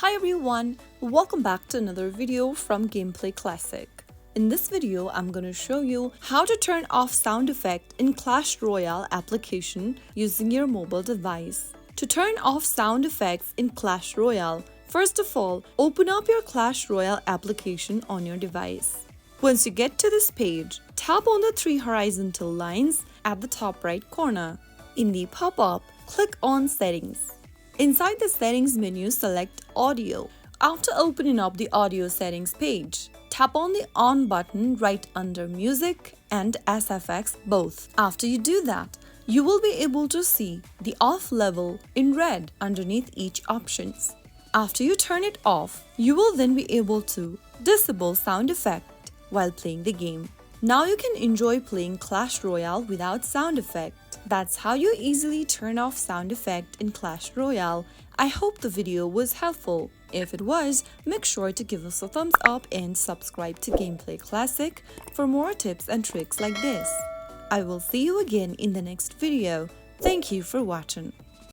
Hi everyone, welcome back to another video from Gameplay Classic. In this video, I'm going to show you how to turn off sound effect in Clash Royale application using your mobile device. To turn off sound effects in Clash Royale, first of all, open up your Clash Royale application on your device. Once you get to this page, tap on the three horizontal lines at the top right corner. In the pop-up, click on Settings. Inside the Settings menu, select Audio. After opening up the Audio Settings page, tap on the On button right under Music and SFX both. After you do that, you will be able to see the off level in red underneath each options. After you turn it off, you will then be able to disable sound effect while playing the game. Now you can enjoy playing Clash Royale without sound effect. That's how you easily turn off sound effect in Clash Royale. I hope the video was helpful. If it was, make sure to give us a thumbs up and subscribe to Gameplay Classic for more tips and tricks like this. I will see you again in the next video. Thank you for watching.